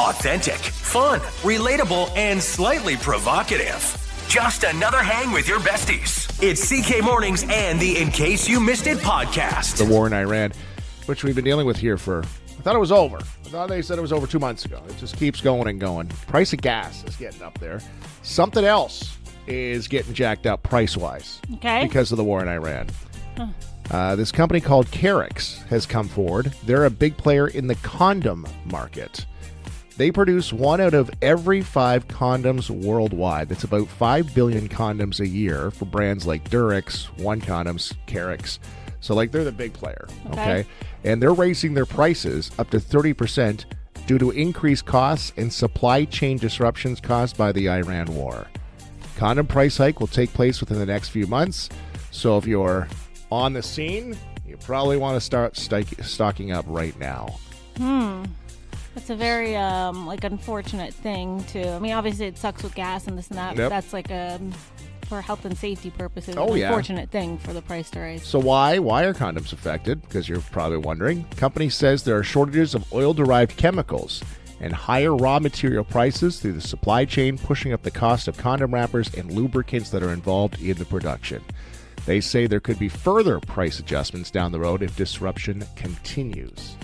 Authentic, fun, relatable, and slightly provocative. Just another hang with your besties. It's CK Mornings and the In Case You Missed It podcast. The war in Iran, which we've been dealing with here for, I thought it was over. I thought they said it was over 2 months ago. It just keeps going and going. Price of gas is getting up there. Something else is getting jacked up price-wise because of the war in Iran. This company called CKSY has come forward. They're a big player in the condom market. They produce 1 out of every 5 condoms worldwide. That's about 5 billion condoms a year for brands like Durex, One Condoms, CKSY. So, they're the big player, okay? And they're raising their prices up to 30% due to increased costs and supply chain disruptions caused by the Iran war. Condom price hike will take place within the next few months. So, if you're on the scene, you probably want to start stocking up right now. That's a very unfortunate thing to. I mean, obviously it sucks with gas and this and that. But that's for health and safety purposes. An unfortunate thing for the price to rise. So why are condoms affected? Because you're probably wondering. Company says there are shortages of oil-derived chemicals and higher raw material prices through the supply chain, pushing up the cost of condom wrappers and lubricants that are involved in the production. They say there could be further price adjustments down the road if disruption continues.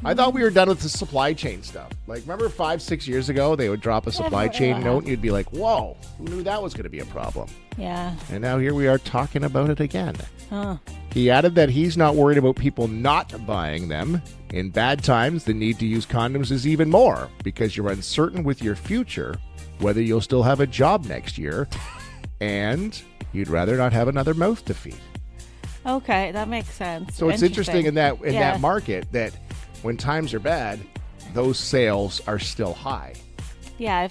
I thought we were done with the supply chain stuff. Remember 5-6 years ago, they would drop a supply chain note and you'd be like, whoa, who knew that was going to be a problem? Yeah. And now here we are talking about it again. He added that he's not worried about people not buying them. In bad times, the need to use condoms is even more because you're uncertain with your future, whether you'll still have a job next year, and you'd rather not have another mouth to feed. Okay, that makes sense. So it's interesting in that market that when times are bad, those sales are still high. Yeah,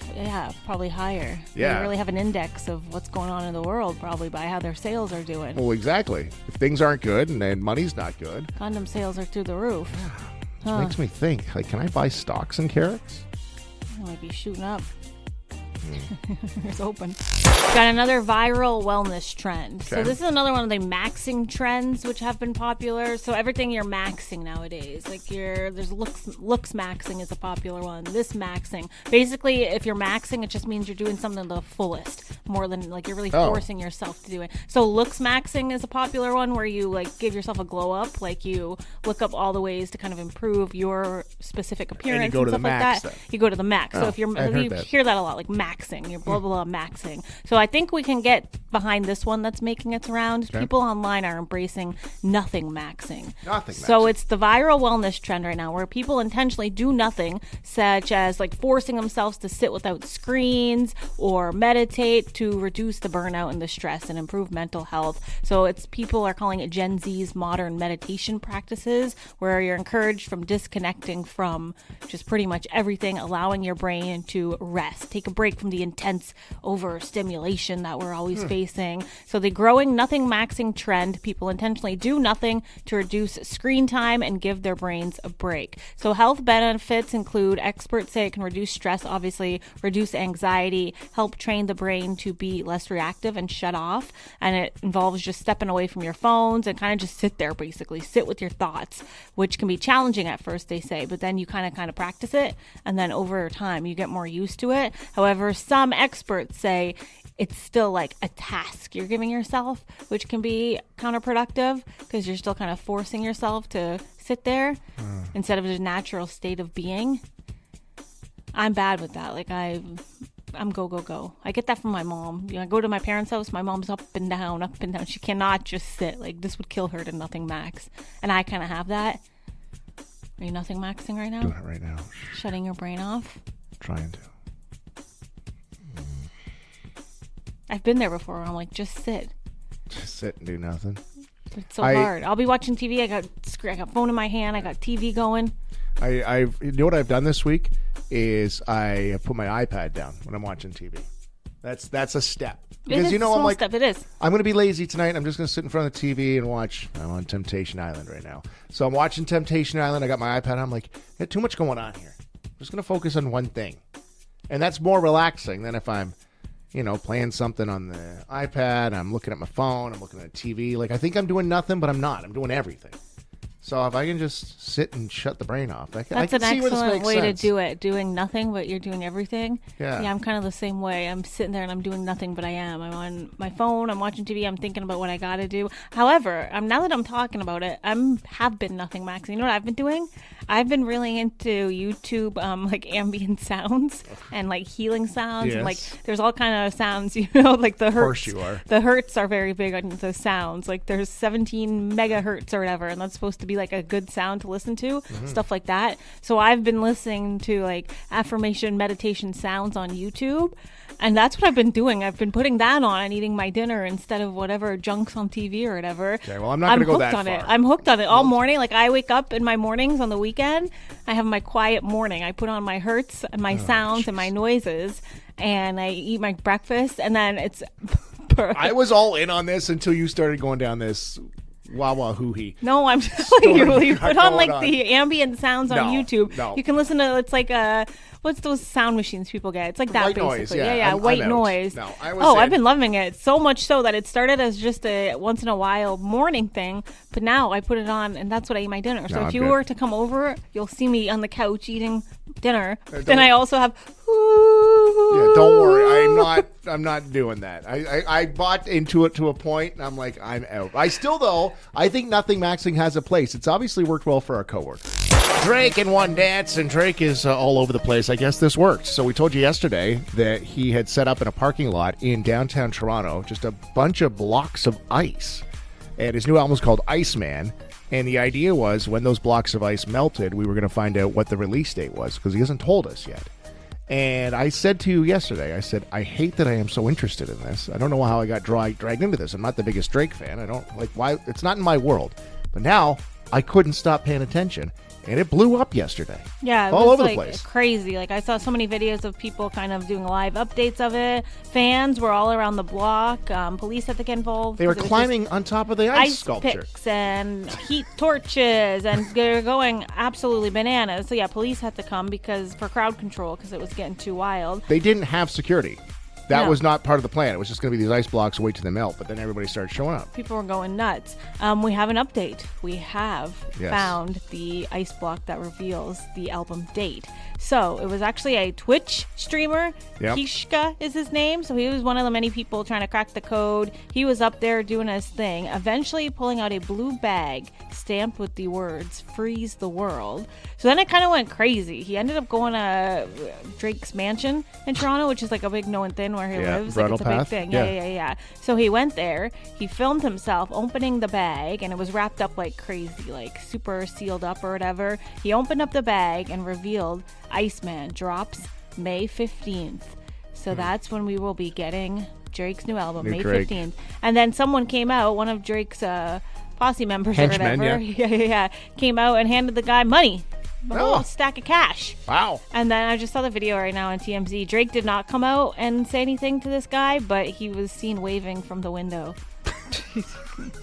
probably higher. Yeah. They really have an index of what's going on in the world probably by how their sales are doing. Well, exactly. If things aren't good and then money's not good. Condom sales are through the roof. It makes me think, can I buy stocks in CKSY? I might be shooting up. It's open. Got another viral wellness trend. Okay. So this is another one of the maxing trends which have been popular. So everything you're maxing nowadays, there's looks maxing is a popular one. This maxing, basically, if you're maxing, it just means you're doing something to the fullest, more than you're really forcing yourself to do it. So looks maxing is a popular one where you give yourself a glow up, you look up all the ways to kind of improve your specific appearance and, you go to stuff the like max, that. then. You go to the max. So if you hear that a lot, maxing, you're blah blah blah maxing. So I think we can get behind this one that's making its rounds. Okay. People online are embracing nothing maxing. So it's the viral wellness trend right now where people intentionally do nothing, such as forcing themselves to sit without screens or meditate to reduce the burnout and the stress and improve mental health. So people are calling it Gen Z's modern meditation practices, where you're encouraged from disconnecting from just pretty much everything, allowing your brain to rest, take a break from the intense overstimulation that we're always facing. So the growing nothing maxing trend, people intentionally do nothing to reduce screen time and give their brains a break. So health benefits include, experts say it can reduce stress, obviously, reduce anxiety, help train the brain to be less reactive and shut off. And it involves just stepping away from your phones and kind of just sit there, basically sit with your thoughts, which can be challenging at first, they say, but then you kind of practice it, and then over time you get more used to it. However, some experts say it's still a task you're giving yourself, which can be counterproductive because you're still kind of forcing yourself to sit there instead of a natural state of being. I'm bad with that. I'm go. I get that from my mom. I go to my parents' house, my mom's up and down. She cannot just sit. This would kill her to nothing max. And I kind of have that. Are you nothing maxing right now? Doing it right now. Shutting your brain off? Trying to. I've been there before. I'm just sit. Just sit and do nothing. It's so hard. I'll be watching TV. I got phone in my hand. I got TV going. You know what I've done this week is I have put my iPad down when I'm watching TV. That's a step. Because I'm step. It is. I'm going to be lazy tonight. I'm just going to sit in front of the TV and watch. I'm on Temptation Island right now. So I'm watching Temptation Island. I got my iPad. I'm there's too much going on here. I'm just going to focus on one thing. And that's more relaxing than if I'm, playing something on the iPad. I'm looking at my phone. I'm looking at TV. I think I'm doing nothing, but I'm not. I'm doing everything. So if I can just sit and shut the brain off, I That's can an see where this excellent makes way sense. to do it. Doing nothing, but you're doing everything. Yeah. Yeah, I'm kind of the same way. I'm sitting there and I'm doing nothing, but I am. I'm on my phone. I'm watching TV. I'm thinking about what I got to do. However, now that I'm talking about it, have been nothing maxing. You know what I've been doing? I've been really into YouTube, like ambient sounds and like healing sounds. Yes. And like there's all kind of sounds, like the hertz. Of course you are. The hertz are very big on the sounds. Like there's 17 megahertz or whatever, and that's supposed to be like a good sound to listen to, stuff like that. So I've been listening to like affirmation meditation sounds on YouTube, and that's what I've been doing. I've been putting that on and eating my dinner instead of whatever junk's on TV or whatever. Okay, well, I'm not going to go that far. I'm hooked on it all morning. Like I wake up in my mornings on the weekend, I have my quiet morning. I put on my hertz and my sounds and my noises, and I eat my breakfast, and then it's I was all in on this until you started going down this wah hoo-hee. No, I'm telling you. You put on like the ambient sounds on YouTube. No. You can listen to, it's like what's those sound machines people get? It's like that white basically. Noise, yeah. White I'm noise. No, I've been loving it so much so that it started as just a once in a while morning thing, but now I put it on and that's what I eat my dinner. So if you were to come over, you'll see me on the couch eating dinner. Then I also have yeah, don't worry. I'm not doing that. I bought into it to a point, and I'm like, I'm out. I think nothing maxing has a place. It's obviously worked well for our coworkers. Drake in one dance, and Drake is all over the place. I guess this worked. So we told you yesterday that he had set up in a parking lot in downtown Toronto just a bunch of blocks of ice. And his new album is called Iceman. And the idea was when those blocks of ice melted, we were going to find out what the release date was, because he hasn't told us yet. And I said to you yesterday, I said, I hate that I am so interested in this. I don't know how I got dragged into this. I'm not the biggest Drake fan. I don't like why. It's not in my world. But now I couldn't stop paying attention. And it blew up yesterday. Yeah, it all was over like the place. Crazy. Like I saw so many videos of people kind of doing live updates of it. Fans were all around the block. Police had to get involved. They were climbing on top of the ice sculpture. Picks and heat torches, and they were going absolutely bananas. So yeah, police had to come for crowd control because it was getting too wild. They didn't have security. That was not part of the plan. It was just going to be these ice blocks wait till they melt, but then everybody started showing up. People were going nuts. We have an update. We have found the ice block that reveals the album date. So it was actually a Twitch streamer. Yep. Kishka is his name. So he was one of the many people trying to crack the code. He was up there doing his thing, eventually pulling out a blue bag stamped with the words, "Freeze the World." So then it kind of went crazy. He ended up going to Drake's mansion in Toronto, which is like a big known thing where he lives. Like it's a big thing. Yeah. So he went there. He filmed himself opening the bag, and it was wrapped up like crazy, like super sealed up or whatever. He opened up the bag and revealed Iceman drops May 15th. So that's when we will be getting Drake's new album, May 15th. And then someone came out, one of Drake's posse members or whatever, came out and handed the guy money. A whole stack of cash. Wow. And then I just saw the video right now on TMZ. Drake did not come out and say anything to this guy, but he was seen waving from the window.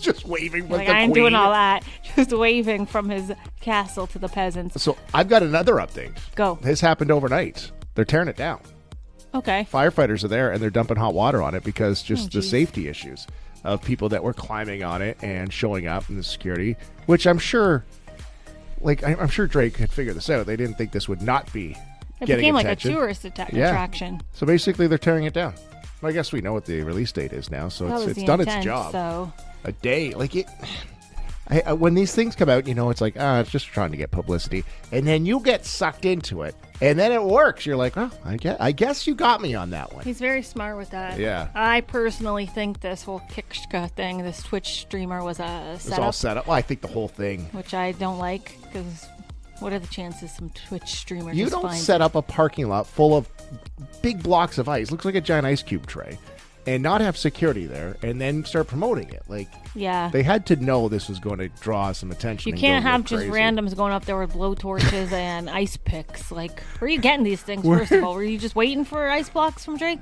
Just waving with like, the I ain't queen. doing all that. Just waving from his castle to the peasants. So I've got another update. Go. This happened overnight. They're tearing it down. Okay. Firefighters are there, and they're dumping hot water on it because just the safety issues of people that were climbing on it and showing up in the security, which I'm sure... I'm sure Drake had figured this out. They didn't think this would not be it getting became attention. Like a tourist attraction. So basically, they're tearing it down. Well, I guess we know what the release date is now, so it's done its job. So. A day, when these things come out, it's like, it's just trying to get publicity, and then you get sucked into it, and then it works. You're like, oh, I guess you got me on that one. He's very smart with that. Yeah. I personally think this whole Kishka thing, this Twitch streamer, was a setup. It's all set up. Well, I think the whole thing. Which I don't like, because what are the chances some Twitch streamer You just don't finds set up a parking lot full of big blocks of ice, looks like a giant ice cube tray, and not have security there, and then start promoting it. They had to know this was going to draw some attention. You can't have just randoms going up there with blowtorches and ice picks. Like, where are you getting these things, first of all? Were you just waiting for ice blocks from Drake?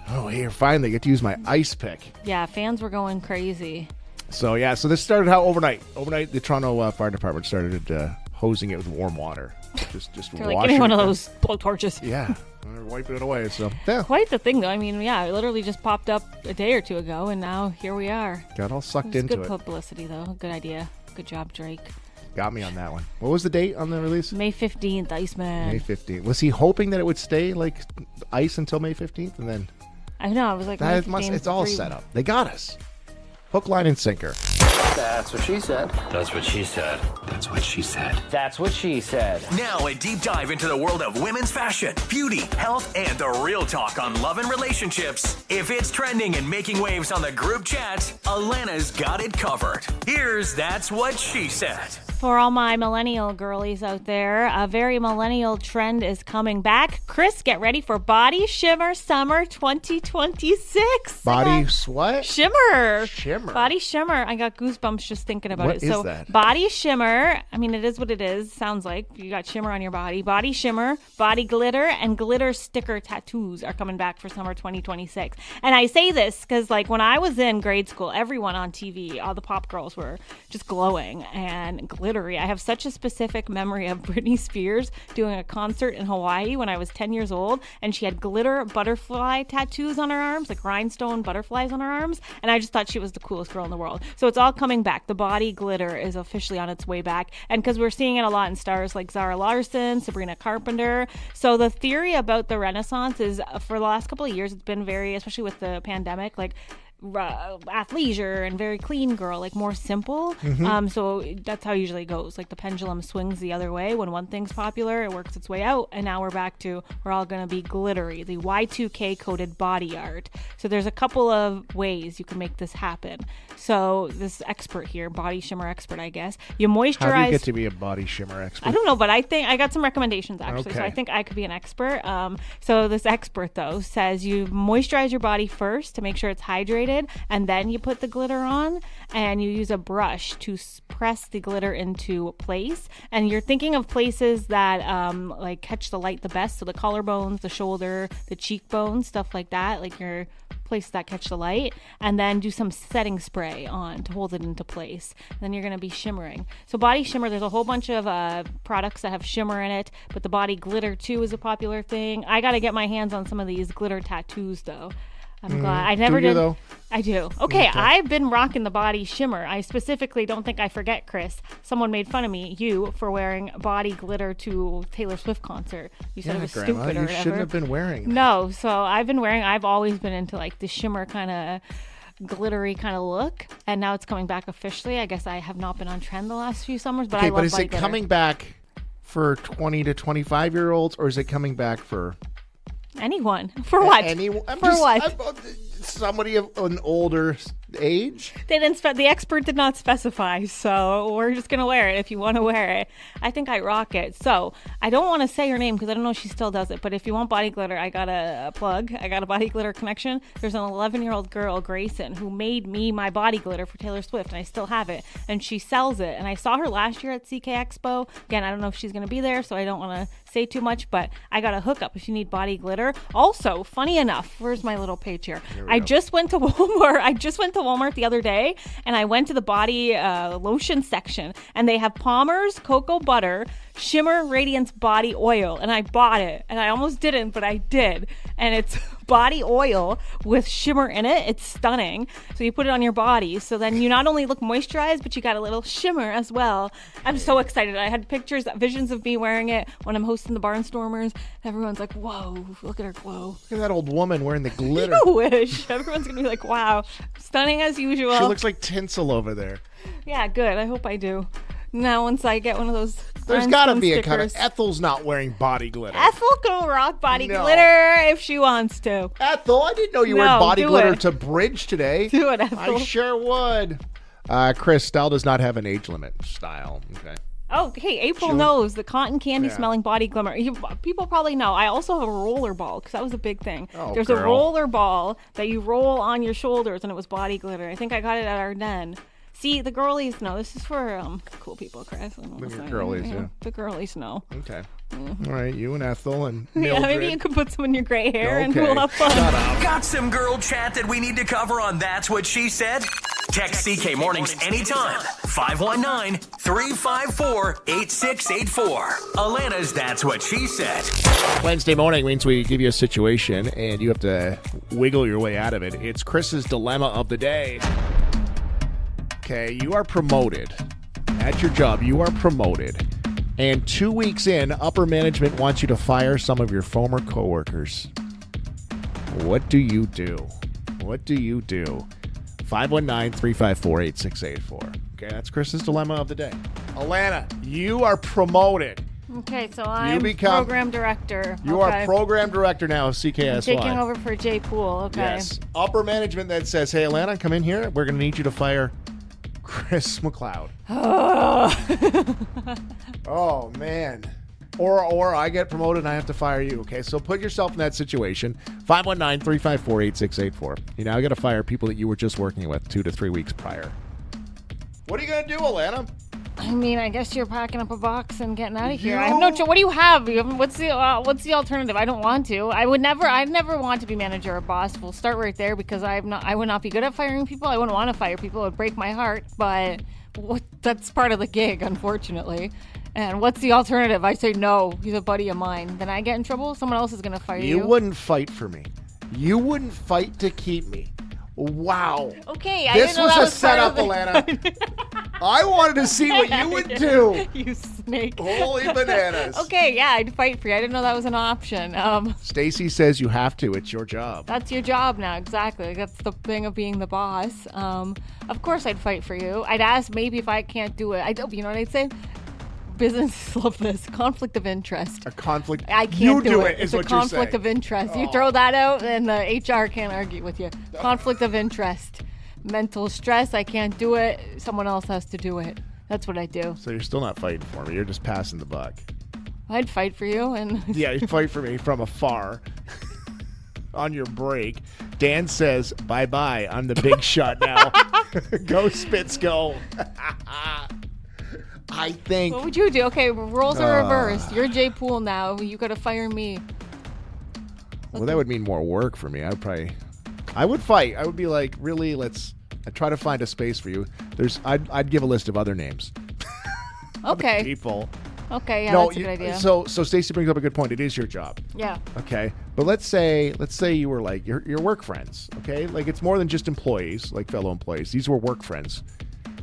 Oh, here, finally, I get to use my ice pick. Yeah, fans were going crazy. So this started out overnight. Overnight, the Toronto Fire Department started hosing it with warm water. Just washing like any one of those blowtorches. Yeah. They're wiping it away. So yeah. Quite the thing, though. I mean, it literally just popped up a day or two ago, and now here we are. Got all sucked into it. Good publicity, though. Good idea. Good job, Drake. Got me on that one. What was the date on the release? May 15th, Iceman. May 15th. Was he hoping that it would stay like ice until May 15th? And then I know. I was like, it's all set up. They got us. Hook, line, and sinker. That's what she said. That's what she said. That's what she said. That's what she said. Now a deep dive into the world of women's fashion, beauty, health, and the real talk on love and relationships. If it's trending and making waves on the group chat, Alana's got it covered. Here's That's What She Said. For all my millennial girlies out there, a very millennial trend is coming back. Chris, get ready for Body Shimmer Summer 2026. Body what? Shimmer. Shimmer. Body Shimmer. I got goosebumps just thinking about what it. What is so that? Body Shimmer, I mean, it is what it is. Sounds like you got shimmer on your body. Body Shimmer, body glitter, and glitter sticker tattoos are coming back for summer 2026. And I say this because, like, when I was in grade school, everyone on TV, all the pop girls were just glowing and glittery. I have such a specific memory of Britney Spears doing a concert in Hawaii when I was 10 years old, and she had glitter butterfly tattoos on her arms, like rhinestone butterflies on her arms, and I just thought she was the coolest girl in the world. So it's all coming back. The body glitter is officially on its way back, and because we're seeing it a lot in stars like Zara Larsson, Sabrina Carpenter. So the theory about the Renaissance is, for the last couple of years, it's been very, especially with the pandemic, like athleisure and very clean girl, like more simple. So that's how it usually goes. Like the pendulum swings the other way. When one thing's popular, it works its way out, and now we're back to we're all going to be glittery, the Y2K coded body art. So there's a couple of ways you can make this happen. So this expert here, body shimmer expert, I guess, you moisturize. How do you get to be a body shimmer expert? I don't know, but I think I got some recommendations actually. Okay. So I think I could be an expert. So this expert though says you moisturize your body first to make sure it's hydrated, and then you put the glitter on, and you use a brush to press the glitter into place. And you're thinking of places that like catch the light the best, so the collarbones, the shoulder, the cheekbones, stuff like that, like your places that catch the light. And then do some setting spray on to hold it into place. And then you're going to be shimmering. So body shimmer, there's a whole bunch of products that have shimmer in it, but the body glitter too is a popular thing. I got to get my hands on some of these glitter tattoos though. I'm glad. I never did. Though? I do. Okay, I've been rocking the body shimmer. I specifically don't think I forget, Chris. Someone made fun of me, you, for wearing body glitter to Taylor Swift concert. You said it was Grandma, stupid or whatever. You shouldn't have been wearing it. No, so I've always been into like the shimmer kind of glittery kind of look, and now it's coming back officially. I guess I have not been on trend the last few summers, but I love but is body it glitter. coming back for 20 to 25-year-olds, or is it coming back for anyone? For what? Anyone? What? Somebody of an older age? They didn't. The expert did not specify, so we're just gonna wear it if you want to wear it. I think I rock it. So I don't want to say her name because I don't know if she still does it. But if you want body glitter, I got a plug. I got a body glitter connection. There's an 11-year-old girl, Grayson, who made me my body glitter for Taylor Swift, and I still have it. And she sells it. And I saw her last year at CKXPO. Again, I don't know if she's gonna be there, so I don't want to say too much. But I got a hookup if you need body glitter. Also, funny enough, where's my little page here? I just went to Walmart the other day, and I went to the body lotion section, and they have Palmer's Cocoa Butter Shimmer Radiance Body Oil, and I bought it, and I almost didn't, but I did, and it's body oil with shimmer in it. It's stunning. So you put it on your body, so then you not only look moisturized, but you got a little shimmer as well. I'm so excited. I had pictures, visions of me wearing it when I'm hosting the Barnstormers. Everyone's like, whoa, look at her glow. Look at that old woman wearing the glitter. You wish. Everyone's gonna be like, wow, stunning as usual. She looks like tinsel over there. Yeah, good. I hope I do. Now, once I get one of those, there's got to be stickers. a kind of. Ethel's not wearing body glitter. Ethel can rock body glitter if she wants to. Ethel, I didn't know you wore body glitter to bridge today. Do it, Ethel. I sure would. Chris, style does not have an age limit. Style, okay. Oh, hey, April knows the cotton candy smelling body glimmer. People probably know. I also have a roller ball because that was a big thing. There's a roller ball that you roll on your shoulders, and it was body glitter. I think I got it at Ardennes. See, the girlies know. This is for cool people, Chris. The girlies, yeah. The girlies know. Okay. All right, you and Ethel and Mildred. Yeah, maybe you could put some in your gray hair and we'll have fun. Shut up. Got some girl chat that we need to cover on That's What She Said? Text CK Mornings anytime. 519-354-8684. Alana's That's What She Said. Wednesday morning means we give you a situation and you have to wiggle your way out of it. It's Chris's dilemma of the day. Okay, you are promoted at your job, you are promoted, and 2 weeks in, upper management wants you to fire some of your former coworkers. What do you do? What do you do? 519-354-8684. Okay, that's Chris's dilemma of the day. Alana, you are promoted. Okay, so I'm program director. You are program director now of CKSY. I'm taking over for Jay Poole, okay. Yes. Upper management that says, hey, Alana, come in here. We're going to need you to fire Chris McLeod. Oh, man. Or I get promoted and I have to fire you. Okay, so put yourself in that situation. 519-354-8684. You now got to fire people that you were just working with 2 to 3 weeks prior. What are you going to do, Alana? I mean, I guess you're packing up a box and getting out of here. I have no choice. What do you have? What's the alternative? I don't want to. I'd never want to be manager or boss. We'll start right there because I would not be good at firing people. I wouldn't want to fire people. It would break my heart. But that's part of the gig, unfortunately. And what's the alternative? I say no. He's a buddy of mine. Then I get in trouble. Someone else is going to fire you. You wouldn't fight for me. You wouldn't fight to keep me. Wow. Okay, this was a setup, Alana. I wanted to see what you would do. You snake. Holy bananas. Okay, yeah, I'd fight for you. I didn't know that was an option. Stacy says you have to. It's your job. That's your job now, exactly. That's the thing of being the boss. Of course I'd fight for you. I'd ask maybe if I can't do it. You know what I'd say? Businesses love this. Conflict of interest. A conflict. I can't do it. It's a conflict of interest. Oh. You throw that out and the HR can't argue with you. Conflict of interest. Mental stress. I can't do it. Someone else has to do it. That's what I do. So you're still not fighting for me. You're just passing the buck. I'd fight for you. And yeah, you'd fight for me from afar. On your break. Dan says, bye-bye. I'm the big shot now. Go, Spitz, go. I think. What would you do? Okay, roles are reversed. You're Jay Poole now. You got to fire me. Well, that would mean more work for me. I would fight. I would be like, really, I'd try to find a space for you. I'd give a list of other names. Okay. Other people. Okay, yeah, that's a good idea. So Stacey brings up a good point. It is your job. Yeah. Okay. But let's say you were like your work friends. Okay. Like it's more than just employees, like fellow employees. These were work friends,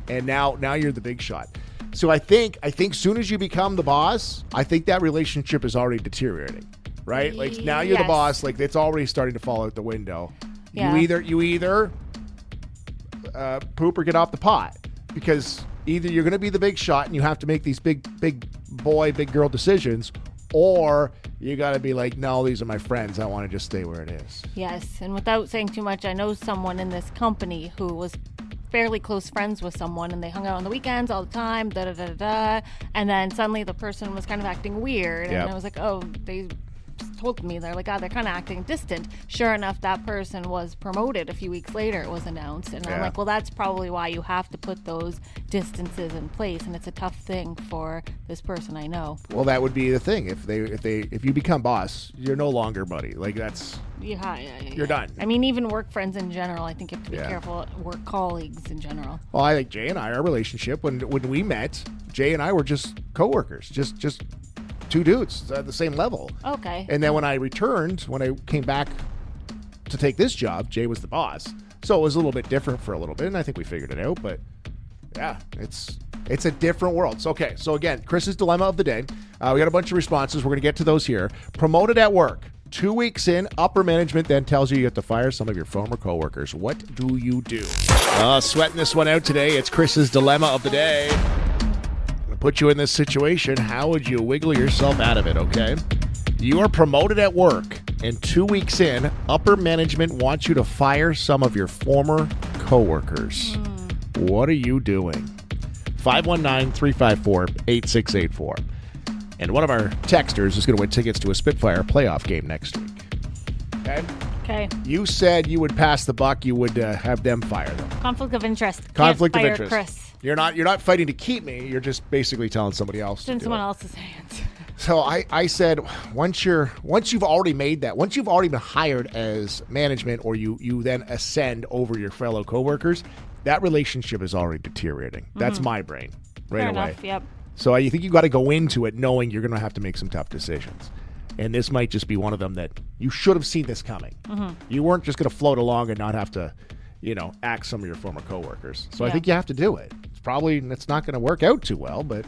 and now you're the big shot. So I think soon as you become the boss, I think that relationship is already deteriorating, right? Like now you're the boss, like it's already starting to fall out the window. Yeah. You either poop or get off the pot, because either you're going to be the big shot and you have to make these big boy, big girl decisions, or you got to be like, no, these are my friends. I want to just stay where it is. Yes, and without saying too much, I know someone in this company who was fairly close friends with someone, and they hung out on the weekends all the time, and then suddenly the person was kind of acting weird, and I was like, oh, they told me, they're like, they're kind of acting distant. Sure enough, that person was promoted a few weeks later. It was announced, and I'm like, well, that's probably why you have to put those distances in place, and it's a tough thing for this person, I know. Well, that would be the thing. If you become boss, you're no longer buddy. Like that's you're done. I mean, even work friends in general, I think you have to be careful. Work colleagues in general. Well, I think Jay and I, our relationship when we met, Jay and I were just coworkers, just two dudes at the same level. Okay. And then when I came back to take this job, Jay was the boss. So it was a little bit different for a little bit, and I think we figured it out. But yeah, it's a different world. So, okay, so again, Chris's dilemma of the day. We got a bunch of responses. We're going to get to those here. Promoted at work. 2 weeks in, upper management then tells you have to fire some of your former coworkers. What do you do? Sweating this one out today. It's Chris's dilemma of the day. Put you in this situation, how would you wiggle yourself out of it, okay? You are promoted at work, and 2 weeks in, upper management wants you to fire some of your former coworkers. What are you doing? 519-354-8684. And one of our texters is going to win tickets to a Spitfire playoff game next week. Okay? You said you would pass the buck, you would have them fire them. Conflict of interest. Conflict Can't of fire interest. Chris. You're not fighting to keep me. You're just basically telling somebody else it's in to do someone it. else's hands. So I said, once you've already made that, once you've already been hired as management, or you then ascend over your fellow coworkers, that relationship is already deteriorating. That's my brain right Fair away. Enough, yep. So I think you got to go into it knowing you're going to have to make some tough decisions. And this might just be one of them that you should have seen this coming. You weren't just going to float along and not have to, axe some of your former coworkers. So I think you have to do it. It's it's not going to work out too well, but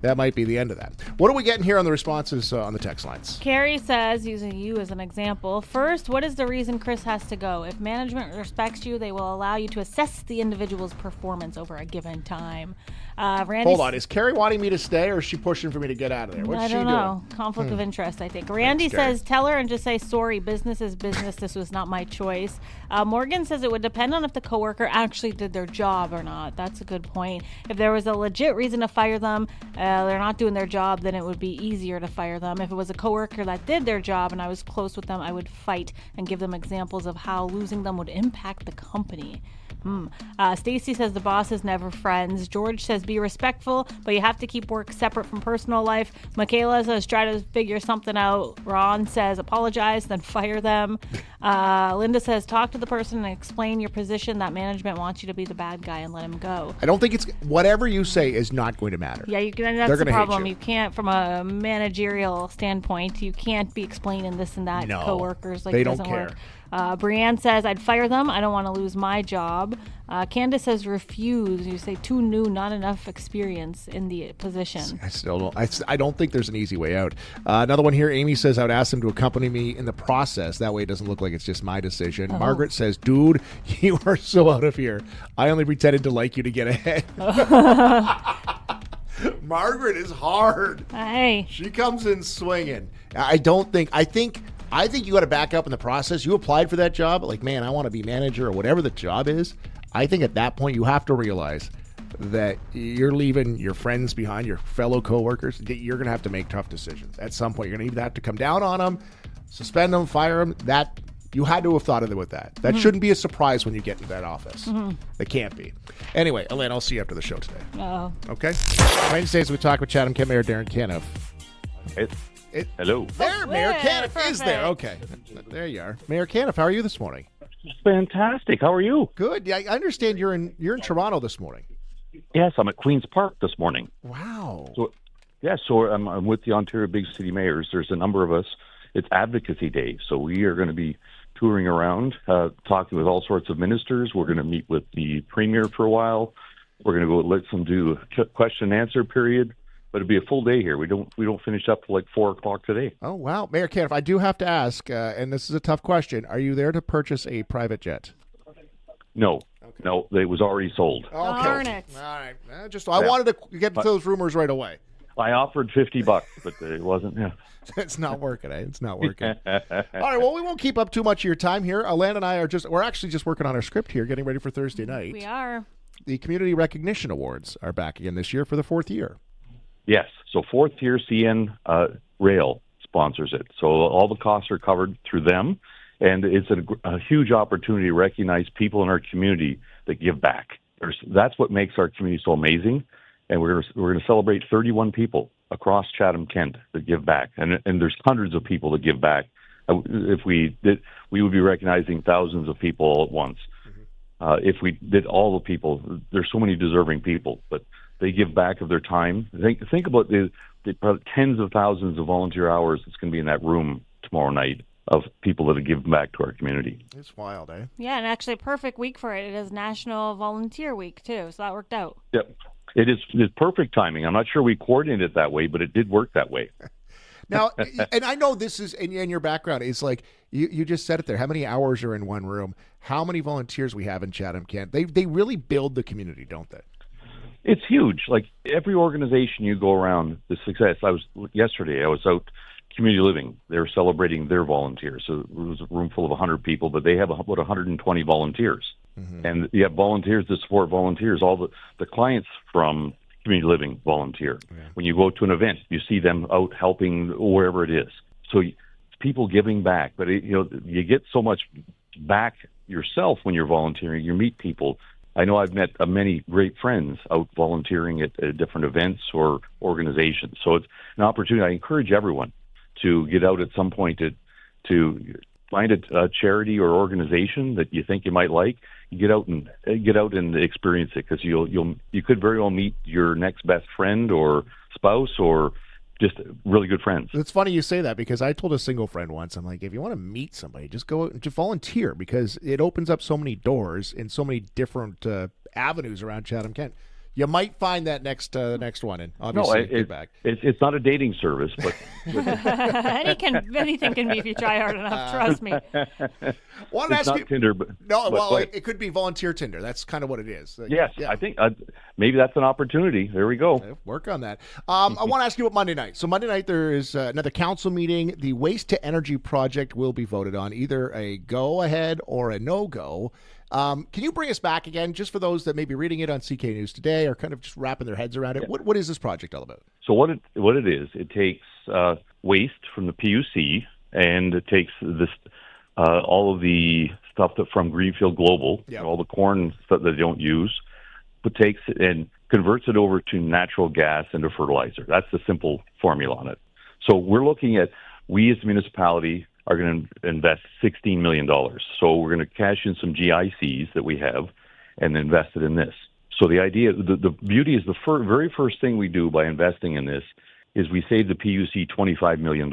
that might be the end of that. What are we getting here on the responses on the text lines? Carrie says, using you as an example, first, what is the reason Chris has to go? If management respects you, they will allow you to assess the individual's performance over a given time. Randy, hold on. Is Carrie wanting me to stay, or is she pushing for me to get out of there? What's I she don't doing? know. Conflict of interest, I think. Randy says, tell her and just say, sorry, business is business. This was not my choice. Morgan says it would depend on if the coworker actually did their job or not. That's a good point. If there was a legit reason to fire them, they're not doing their job, then it would be easier to fire them. If it was a coworker that did their job and I was close with them, I would fight and give them examples of how losing them would impact the company. Stacy says the boss is never friends. George says be respectful, but you have to keep work separate from personal life. Michaela says try to figure something out. Ron says apologize, then fire them. Linda says talk to the person and explain your position, that management wants you to be the bad guy and let him go. I don't think it's whatever you say is not going to matter. Yeah, that's the problem. You can't, from a managerial standpoint, you can't be explaining this and that to coworkers. Like, they don't care. Work. Brienne says, I'd fire them. I don't want to lose my job. Candace says, refuse. You say too new, not enough experience in the position. I still don't. I don't think there's an easy way out. Another one here. Amy says, I would ask them to accompany me in the process. That way it doesn't look like it's just my decision. Margaret says, dude, you are so out of here. I only pretended to like you to get ahead. Margaret is hard. Hey. She comes in swinging. I think you got to back up in the process. You applied for that job. Like, man, I want to be manager or whatever the job is. I think at that point you have to realize that you're leaving your friends behind, your fellow coworkers. You're going to have to make tough decisions. At some point, you're going to either have to come down on them, suspend them, fire them. That you had to have thought of it with that. That shouldn't be a surprise when you get into that office. It can't be. Anyway, Elaine, I'll see you after the show today. Okay? Wednesdays, we talk with Chatham-Kent Mayor Darrin Canniff. Hello. There, Mayor Canniff is there. Okay. There you are. Mayor Canniff, how are you this morning? Fantastic. How are you? Good. Yeah, I understand you're in Toronto this morning. Yes, I'm at Queen's Park this morning. Wow. So I'm with the Ontario Big City Mayors. There's a number of us. It's Advocacy Day, so we are going to be touring around, talking with all sorts of ministers. We're going to meet with the Premier for a while. We're going to go let them do a question and answer period. But it'll be a full day here. We don't finish up till like 4:00 today. Oh wow, Mayor Canniff, I do have to ask, and this is a tough question: are you there to purchase a private jet? No, no, it was already sold. Okay. Darn it! All right, I wanted to get to those rumors right away. I offered $50, but it wasn't. Yeah. It's not working, eh? It's not working. All right, well, we won't keep up too much of your time here. Alan and I we're actually just working on our script here, getting ready for Thursday night. We are. The Community Recognition Awards are back again this year for the 4th year. Yes. So 4th year CN Rail sponsors it. So all the costs are covered through them. And it's a huge opportunity to recognize people in our community that give back. That's what makes our community so amazing. And we're going to celebrate 31 people across Chatham-Kent that give back. And there's hundreds of people that give back. If we did, we would be recognizing thousands of people all at once. If we did all the people, there's so many deserving people, but they give back of their time. Think about the tens of thousands of volunteer hours that's going to be in that room tomorrow night of people that have given back to our community. It's wild, eh? Yeah, and actually a perfect week for it. It is National Volunteer Week, too, so that worked out. Yep. It's perfect timing. I'm not sure we coordinated it that way, but it did work that way. Now, and I know this is in your background. It's like you just said it there. How many hours are in one room? How many volunteers we have in Chatham-Kent? They really build the community, don't they? It's huge. Like every organization you go around, the success. Yesterday I was out community living. They're celebrating their volunteers. So it was a room full of 100 people, but they have about 120 volunteers. And you have volunteers to support volunteers. All the clients from community living volunteer. Yeah. When you go to an event, you see them out helping wherever it is. So it's people giving back, but you get so much back yourself when you're volunteering. You meet people. I know I've met many great friends out volunteering at different events or organizations. So it's an opportunity. I encourage everyone to get out at some point to find a charity or organization that you think you might like. Get out and experience it, because you could very well meet your next best friend or spouse or just really good friends. It's funny you say that, because I told a single friend once, I'm like, if you want to meet somebody, just go out and just volunteer, because it opens up so many doors in so many different avenues around Chatham-Kent. You might find that next one, and obviously get back. It's not a dating service, but anything can be if you try hard enough. Trust me. It's not Tinder, but it could be volunteer Tinder. That's kind of what it is. Yes, yeah. I think maybe that's an opportunity. There we go. Work on that. I want to ask you about Monday night. So Monday night there is another council meeting. The Waste to Energy project will be voted on, either a go ahead or a no go. Can you bring us back again, just for those that may be reading it on CK News Today or kind of just wrapping their heads around it? Yeah. What is this project all about? So what it is, it takes waste from the PUC, and it takes this all of the stuff from Greenfield Global, all the corn stuff that they don't use, but takes it and converts it over to natural gas into fertilizer. That's the simple formula on it. So we're looking at, we as a municipality are going to invest $16 million. So we're going to cash in some GICs that we have and invest it in this. So the idea, the beauty is the very first thing we do by investing in this is we save the PUC $25 million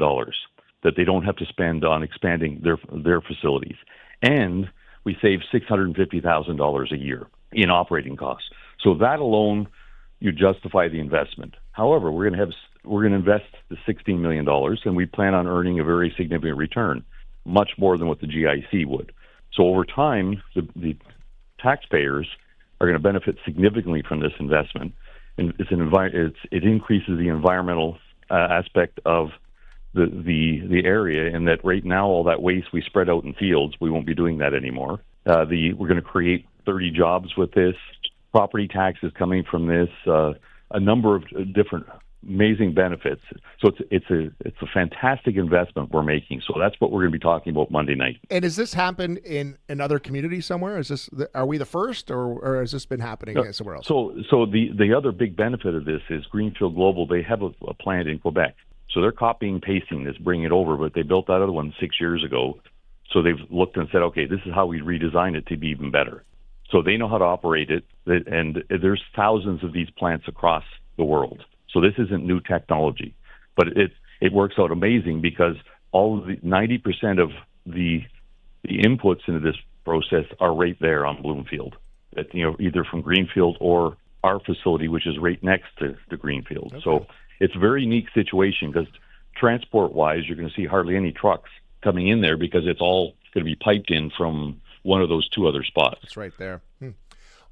that they don't have to spend on expanding their facilities. And we save $650,000 a year in operating costs. So that alone, you justify the investment. However, we're going to invest the $16 million, and we plan on earning a very significant return, much more than what the GIC would. So over time, the taxpayers are going to benefit significantly from this investment, and it increases the environmental aspect of the area. In that right now, all that waste we spread out in fields, we won't be doing that anymore. We're going to create 30 jobs with this. Property taxes coming from this. A number of different amazing benefits. So it's a fantastic investment we're making. So that's what we're going to be talking about Monday night. And has this happened in another community somewhere? Are we the first, or has this been happening somewhere else? So the other big benefit of this is Greenfield Global. They have a plant in Quebec. So they're copying, pasting this, bringing it over, but they built that other one 6 years ago. So they've looked and said, okay, this is how we redesign it to be even better. So they know how to operate it, and there's thousands of these plants across the world. So this isn't new technology, but it works out amazing because all of the 90% of the inputs into this process are right there on Bloomfield, either from Greenfield or our facility, which is right next to Greenfield. Okay. So it's a very unique situation because transport-wise, you're going to see hardly any trucks coming in there because it's all going to be piped in from one of those two other spots. It's right there.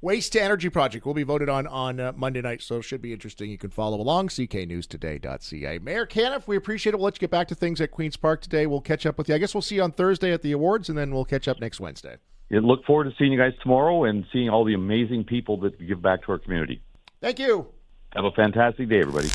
Waste to Energy project will be voted on Monday night, so it should be interesting. You can follow along, cknewstoday.ca. Mayor Canniff, we appreciate it. We'll let you get back to things at Queen's Park today. We'll catch up with you. I guess we'll see you on Thursday at the awards, and then we'll catch up next Wednesday. Look forward to seeing you guys tomorrow and seeing all the amazing people that give back to our community. Thank you. Have a fantastic day, everybody.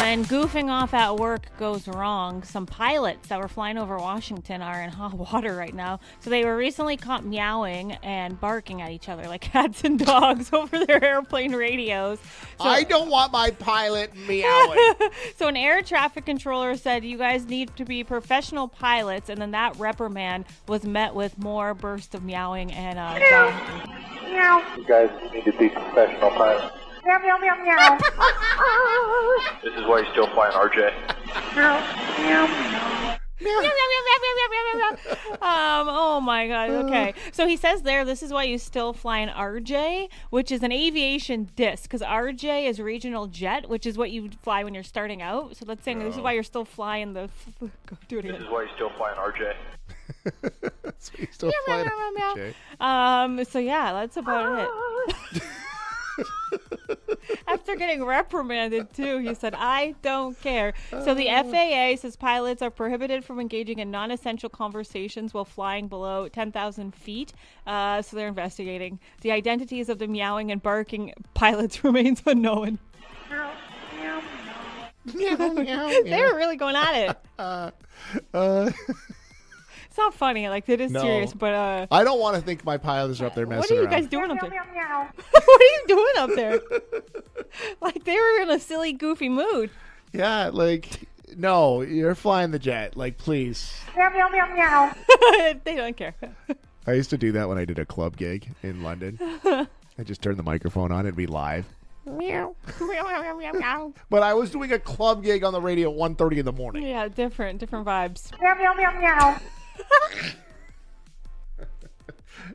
When goofing off at work goes wrong, some pilots that were flying over Washington are in hot water right now. So they were recently caught meowing and barking at each other like cats and dogs over their airplane radios. So, I don't want my pilot meowing. So an air traffic controller said, you guys need to be professional pilots. And then that reprimand was met with more bursts of meowing and meow. You guys need to be professional pilots. Meow, meow, meow, meow. This is why you're still flying RJ. Meow, meow, meow. Meow, meow, meow, meow, meow, meow. Oh my God. Okay. So he says there, this is why you still fly an RJ, which is an aviation disc, because RJ is regional jet, which is what you fly when you're starting out. So that's saying this is why you're still flying the. Go do it again. This is why you're still flying RJ. That's why you're still flying RJ. So yeah, that's about it. After getting reprimanded too, he said, I don't care. So the FAA says pilots are prohibited from engaging in non-essential conversations while flying below 10,000 feet. So they're investigating. The identities of the meowing and barking pilots remains unknown. Meow, meow, meow. They were really going at it. It's not funny. Like, it is serious, but... I don't want to think my pilots are up there messing around. What are you guys doing up there? What are you doing up there? Like, they were in a silly, goofy mood. Yeah, like, no, you're flying the jet. Like, please. Meow, meow, meow, meow. They don't care. I used to do that when I did a club gig in London. I just turned the microphone on. It'd be live. Meow. Meow, meow, meow. But I was doing a club gig on the radio at 1:30 in the morning. Yeah, different vibes. Meow, meow, meow, meow.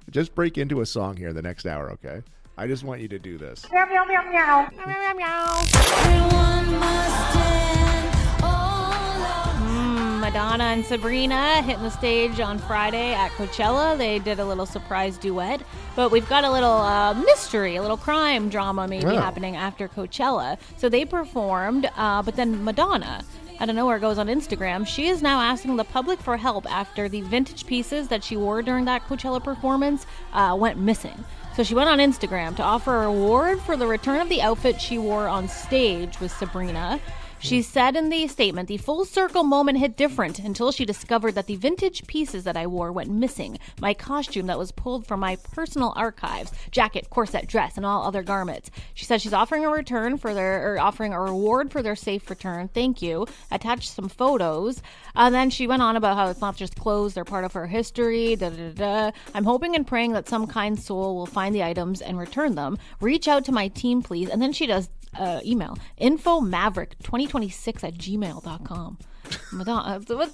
Just break into a song here the next hour, okay? I just want you to do this. Meow, meow, meow, meow. Meow, meow, meow. Madonna and Sabrina hitting the stage on Friday at Coachella. They did a little surprise duet. But we've got a little mystery, a little crime drama maybe happening after Coachella. So they performed, but then Madonna, I don't know where it goes on Instagram, she is now asking the public for help after the vintage pieces that she wore during that Coachella performance went missing. So she went on Instagram to offer a reward for the return of the outfit she wore on stage with Sabrina. She said in the statement, the full circle moment hit different until she discovered that the vintage pieces that I wore went missing. My costume that was pulled from my personal archives, jacket, corset, dress, and all other garments. She said she's offering a offering a reward for their safe return. Thank you. Attached some photos. And then she went on about how it's not just clothes, they're part of her history. I'm hoping and praying that some kind soul will find the items and return them. Reach out to my team, please. And then she does email infomaverick2026@gmail.com. Madonna, that was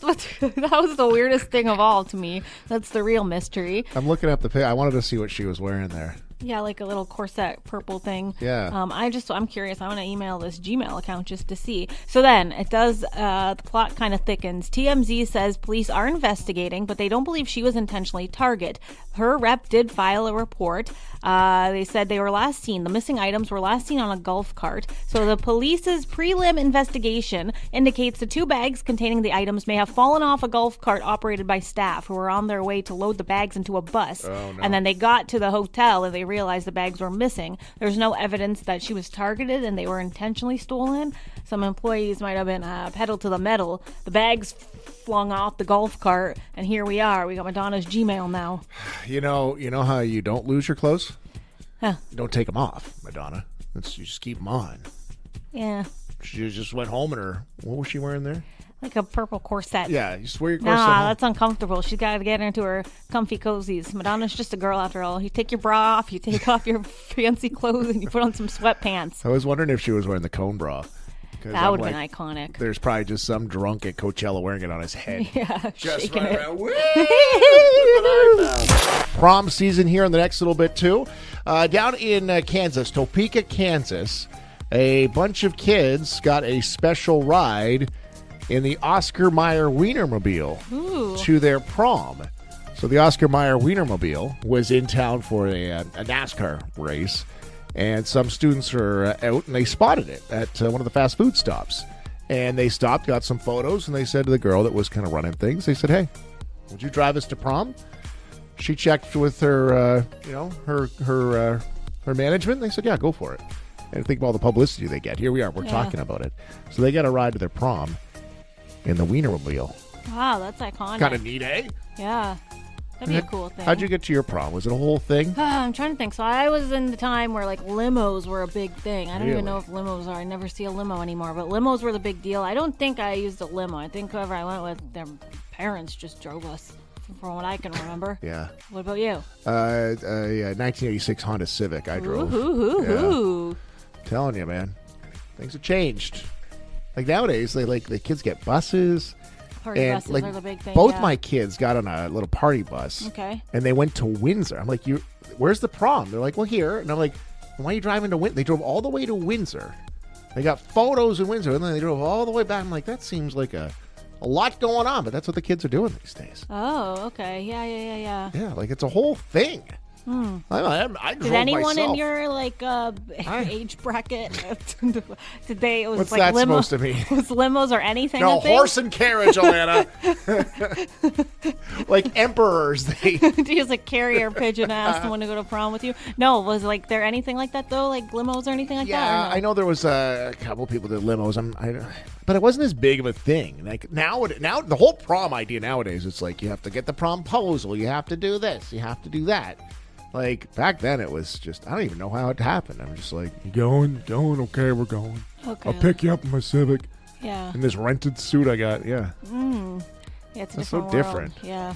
the weirdest thing of all to me. That's the real mystery. I'm looking at the picture. I wanted to see what she was wearing there. Yeah, like a little corset purple thing. Yeah. I'm curious. I want to email this Gmail account just to see. So then it does, the plot kind of thickens. TMZ says police are investigating, but they don't believe she was intentionally targeted. Her rep did file a report. They said the missing items were last seen on a golf cart. So the police's prelim investigation indicates the 2 bags containing the items may have fallen off a golf cart operated by staff who were on their way to load the bags into a bus. Oh, no. And then they got to the hotel and they realized the bags were missing. There's no evidence that she was targeted and they were intentionally stolen. Some employees might have been pedal to the metal. The bags flung off the golf cart, and here we are. We got Madonna's Gmail now. You know how you don't lose your clothes? Huh. You don't take them off, Madonna. You just keep them on. Yeah. She just went home and what was she wearing there? Like a purple corset. Yeah, you just wear your corset. Nah, that's uncomfortable. She's got to get into her comfy cozies. Madonna's just a girl after all. You take your bra off, you take off your fancy clothes, and you put on some sweatpants. I was wondering if she was wearing the cone bra. That would have been iconic. There's probably just some drunk at Coachella wearing it on his head. Yeah, just shaking right it. around. Prom season here in the next little bit, too. Down in Kansas, Topeka, Kansas, a bunch of kids got a special ride in the Oscar Mayer Wienermobile to their prom. So the Oscar Mayer Wienermobile was in town for a NASCAR race. And some students are out, and they spotted it at one of the fast food stops. And they stopped, got some photos, and they said to the girl that was kind of running things, they said, "Hey, would you drive us to prom?" She checked with her, her management. They said, "Yeah, go for it." And think of all the publicity they get. Here we are. We're talking about it. So they got a ride to their prom in the Wienermobile. Wow, that's iconic. Kind of neat, eh? Yeah. That'd be a cool thing. How'd you get to your prom? Was it a whole thing? I'm trying to think. So I was in the time where like limos were a big thing. I don't even know if limos are. I never see a limo anymore. But limos were the big deal. I don't think I used a limo. I think whoever I went with, their parents just drove us, from what I can remember. Yeah. What about you? 1986 Honda Civic I drove. Ooh. Telling you, man. Things have changed. Like nowadays, the kids get buses. Party buses are the big thing. Both my kids got on a little party bus. Okay. And they went to Windsor. I'm like, where's the prom? They're like, well, here. And I'm like, why are you driving to Windsor? They drove all the way to Windsor. They got photos in Windsor, and then they drove all the way back. I'm like, that seems like a lot going on, but that's what the kids are doing these days. Oh, okay. Yeah. Yeah, like it's a whole thing. I drove Did anyone myself. in your age bracket? Did they? It was What's like that limo, supposed to mean? Was limos or anything? No, horse and carriage, Alana. Like emperors. Do you just like carrier pigeon ask someone to go to prom with you? No, was like there anything like that though? Like limos or anything like that? Yeah, no? I know there was a couple people that did limos. But it wasn't as big of a thing. Like now the whole prom idea nowadays, it's like you have to get the promposal, you have to do this, you have to do that. Like, back then, it was just, I don't even know how it happened. I'm just like, you going? Okay, we're going. Okay. I'll pick you up in my Civic. Yeah. In this rented suit I got, yeah. Yeah, it's That's so so different. Yeah.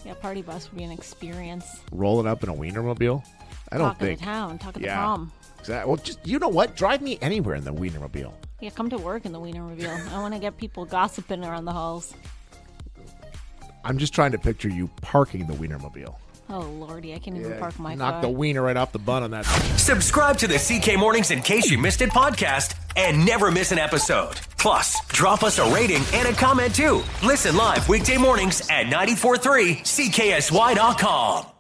Yeah, party bus would be an experience. Rolling up in a Wienermobile? I don't think. Talk of the prom. Exactly. Well, just, you know what? Drive me anywhere in the Wienermobile. Yeah, come to work in the Wienermobile. I want to get people gossiping around the halls. I'm just trying to picture you parking the Wienermobile. Oh, Lordy, I can't even park my knock car. the wiener right off the bun on that. Subscribe to the CK Mornings in case you missed it podcast and never miss an episode. Plus, drop us a rating and a comment too. Listen live weekday mornings at 94.3 CKSY.com.